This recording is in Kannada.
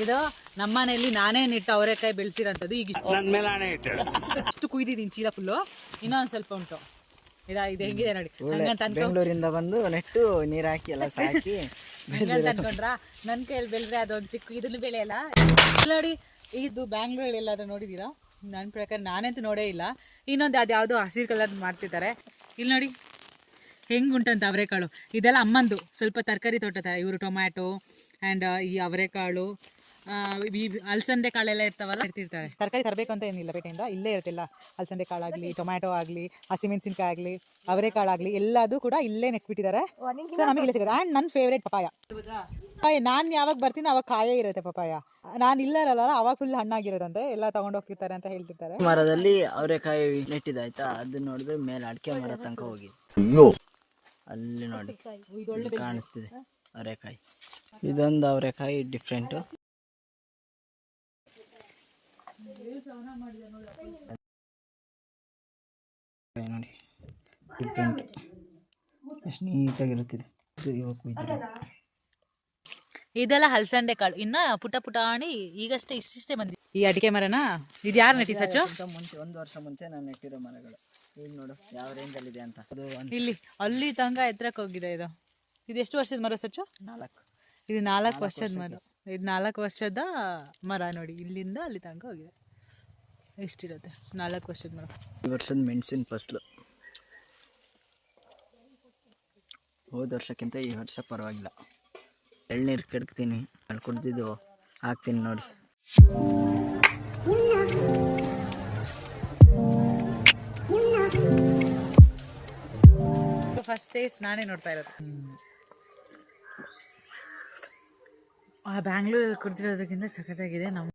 ಇದು ನಮ್ಮನೆಯಲ್ಲಿ ನಾನೇ ನೆಟ್ಟು ಅವರೆಕಾಯಿ ಬೆಳೆಸಿರೋಂಥದ್ದು. ಈಗ ಇಷ್ಟು ಕುಯ್ದಿದ್ದೀನಿ ಚೀಲ ಫುಲ್ಲು, ಇನ್ನೊಂದು ಸ್ವಲ್ಪ ಉಂಟು. ಇದು ಹೆಂಗಿದೆ ನೋಡಿ. ಹಂಗಂತ ಬೆಂಗಳೂರಿಂದ ಬಂದು ನೆಟ್ಟು ನೀರು ಹಾಕಿ ಎಲ್ಲ ಸಾಕಿ ಹಂಗಂತ ಅನ್ಕೊಂಡ್ರ ನನ್ನ ಕೈಯಲ್ಲಿ ಬೆಳೆದ್ರೆ ಅದೊಂದು ಚಿಕ್ಕ ಇದನ್ನು ಬೆಳೆಯಲ್ಲ ನೋಡಿ. ಇದು ಬ್ಯಾಂಗ್ಳೂರಲ್ಲಿ ಎಲ್ಲಾದ್ರೂ ನೋಡಿದ್ದೀರಾ? ನನ್ನ ಪ್ರಕಾರ ನಾನಂತೂ ನೋಡೇ ಇಲ್ಲ. ಇನ್ನೊಂದು ಅದ್ಯಾವುದೋ ಹಸಿರು ಕಲರ್ ಮಾಡ್ತಿದ್ದಾರೆ. ಇಲ್ಲಿ ನೋಡಿ ಹೆಂಗೆ ಉಂಟಂತ ಅವರೆಕಾಳು. ಇದೆಲ್ಲ ಅಮ್ಮಂದು ಸ್ವಲ್ಪ ತರಕಾರಿ ತೋಟ ಥರ. ಇವರು ಟೊಮ್ಯಾಟೊ ಆ್ಯಂಡ್ ಈ ಅವರೆಕಾಳು, ಈ ಅಲಸಂದೆ ಕಾಳೆಲ್ಲ ಇರ್ತಿರ್ತಾರೆ. ತರಕಾರಿ ತರಬೇಕು ಅಂತ ಏನಿಲ್ಲ, ಪೇಟೆಯಿಂದ ಇಲ್ಲೇ ಇರುತ್ತಿಲ್ಲ. ಅಲಸಂದೆ ಕಾಳಾಗಲಿ, ಟೊಮ್ಯಾಟೊ ಆಗಲಿ, ಹಸಿಮೆಣಸಿನ್ಕಾಯಿ ಆಗಲಿ, ಅವರೆಕಾಳಾಗಲಿ ಎಲ್ಲದೂ ಕೂಡ ಇಲ್ಲೇ ನೆಟ್ಬಿಟ್ಟಿದ್ದಾರೆ. ಸೊ ನಮಗೆ ಇಲ್ಲೇ ಸಿಗೋದು. ಆ್ಯಂಡ್ ನನ್ನ ಫೇವ್ರೇಟ್ ಪಪಾಯ. ನಾನು ಯಾವಾಗ ಬರ್ತೀನಿ ಅವಾಗ ಕಾಯೇ ಇರುತ್ತೆ ಪಪಾಯ. ನಾನು ಇಲ್ಲರಲ್ಲ ಅವಾಗ ಫುಲ್ ಹಣ್ಣಾಗಿರೋದಂತೆ, ಎಲ್ಲ ತಗೊಂಡೋಗ್ತಿರ್ತಾರೆ ಅಂತ ಹೇಳ್ತಿರ್ತಾರೆ. ಮರದಲ್ಲಿ ಅವರೆಕಾಯಿ ನೆಟ್ಟಿದ್ದಾಯ್ತಾ, ಅದು ನೋಡಿದ್ರೆ ಮೇಲೆ ಅಡಿಕೆ ಮರ ತನಕ ಹೋಗಿ ಅಲ್ಲಿ ನೋಡಿ ಕಾಣಿಸ್ತಿದೆ ಅವರೆಕಾಯಿ. ಇದೊಂದು ಅವರೆಕಾಯಿ ಡಿಫ್ರೆಂಟು. ನೋಡಿ ಡಿಫ್ರೆಂಟ್, ಎಷ್ಟು ನೀಟಾಗಿರುತ್ತಿದೆ. ಇದೆಲ್ಲ ಹಲಸಂಡೆ ಕಾಳು. ಇನ್ನ ಪುಟ ಪುಟಾಣಿ ಈಗಷ್ಟೇ ಇಷ್ಟಿಷ್ಟೇ ಬಂದಿ. ಈ ಅಡಿಕೆ ಮರನ ಇದು ಯಾರು ನೆಟ್ಟಿ ಸಚ್ಚು? ಮುಂಚೆ 1 ವರ್ಷ ಮುಂಚೆ ನಾನು ನೆಟ್ಟಿರೋ ಮರಗಳು. ಈಗ ನೋಡು ಯಾವ ರೇಂಜಲ್ಲಿದೆ ಅಂತ. ಇಲ್ಲಿ ಅಲ್ಲಿ ತನಕ ಎತ್ತರಕ್ಕೆ ಹೋಗಿದೆ. ಇದು ಎಷ್ಟು ವರ್ಷದ ಮರ ಸಚ್ಚು? 4. ಇದು 4 ವರ್ಷದ ಮರ. ಇದು 4 ವರ್ಷದ ಮರ ನೋಡಿ. ಇಲ್ಲಿಂದ ಅಲ್ಲಿ ತನಕ ಹೋಗಿದೆ. ಎಷ್ಟಿರುತ್ತೆ? 4 ವರ್ಷದ ಮರ. ಈ ವರ್ಷದ ಮೆಣಸಿನ ಫಸಲು ಹೋದ ವರ್ಷಕ್ಕಿಂತ ಈ ವರ್ಷ ಪರವಾಗಿಲ್ಲ. ಎಳ್ನೀರು ಕೆಡ್ತೀನಿ, ಅಲ್ಲಿ ಕುಡ್ದಿದ್ದು ಹಾಕ್ತೀನಿ ನೋಡಿ. ಫಸ್ಟ್ ಟೇಸ್ಟ್ ನಾನೇ ನೋಡ್ತಾ ಇರೋದು. ಬ್ಯಾಂಗ್ಳೂರಲ್ಲಿ ಕುಡ್ದಿರೋದಕ್ಕಿಂತ ಸಖತ್ತಾಗಿದೆ. ನಮ್ಮ